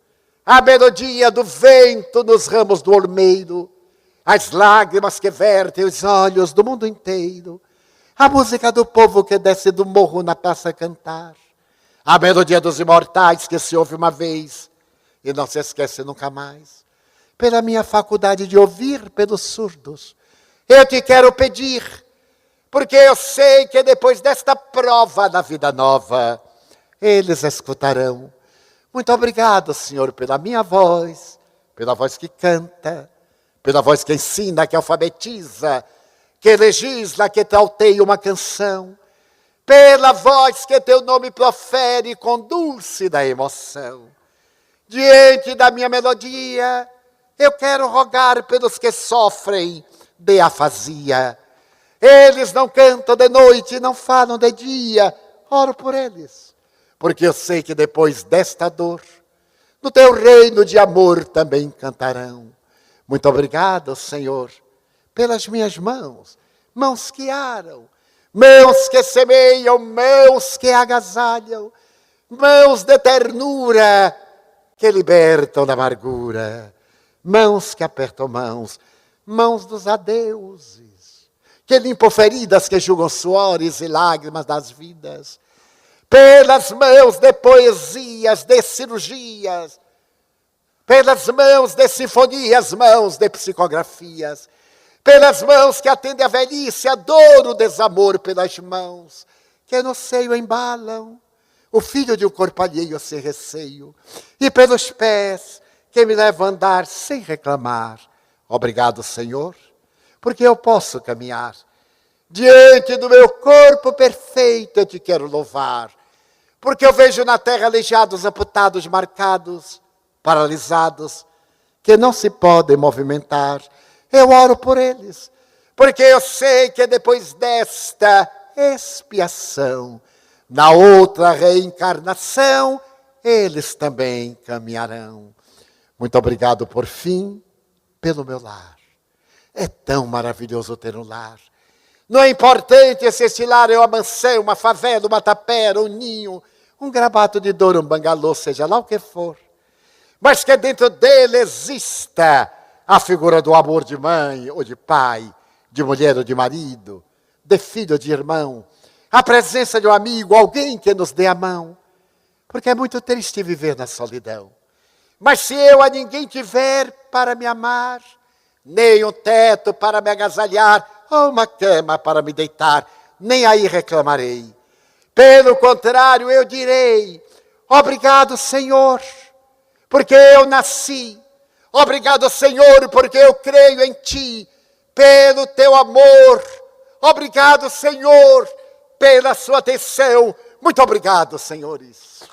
a melodia do vento nos ramos do ormeiro, as lágrimas que vertem os olhos do mundo inteiro, a música do povo que desce do morro na praça a cantar, a melodia dos imortais que se ouve uma vez e não se esquece nunca mais. Pela minha faculdade de ouvir pelos surdos, eu te quero pedir, porque eu sei que depois desta prova da vida nova, eles escutarão. Muito obrigado, Senhor, pela minha voz, pela voz que canta, pela voz que ensina, que alfabetiza, que legisla, que trauteia uma canção, pela voz que teu nome profere e conduz da emoção. Diante da minha melodia, eu quero rogar pelos que sofrem de afasia. Eles não cantam de noite, não falam de dia, oro por eles, porque eu sei que depois desta dor, no teu reino de amor também cantarão. Muito obrigado, Senhor, pelas minhas mãos, mãos que aram, mãos que semeiam, mãos que agasalham, mãos de ternura que libertam da amargura, mãos que apertam mãos, mãos dos adeuses, que limpam feridas, que julgam suores e lágrimas das vidas, pelas mãos de poesias, de cirurgias, pelas mãos de sinfonias, mãos de psicografias, pelas mãos que atendem a velhice, a dor, o desamor, pelas mãos que no seio embalam o filho de um corpo alheio sem receio, e pelos pés que me levam a andar sem reclamar. Obrigado, Senhor, porque eu posso caminhar. Diante do meu corpo perfeito eu te quero louvar, porque eu vejo na terra aleijados, amputados, marcados, paralisados, que não se podem movimentar. Eu oro por eles, porque eu sei que depois desta expiação, na outra reencarnação, eles também caminharão. Muito obrigado por fim, pelo meu lar. É tão maravilhoso ter um lar. Não é importante se esse lar é uma mansão, uma favela, uma tapera, um ninho, um grabato de dor, um bangalô, seja lá o que for. Mas que dentro dele exista a figura do amor de mãe ou de pai, de mulher ou de marido, de filho ou de irmão, a presença de um amigo, alguém que nos dê a mão, porque é muito triste viver na solidão. Mas se eu a ninguém tiver para me amar, nem um teto para me agasalhar, ou uma cama para me deitar, nem aí reclamarei. Pelo contrário, eu direi, obrigado, Senhor, porque eu nasci. Obrigado, Senhor, porque eu creio em Ti, pelo Teu amor. Obrigado, Senhor, pela Sua atenção. Muito obrigado, senhores.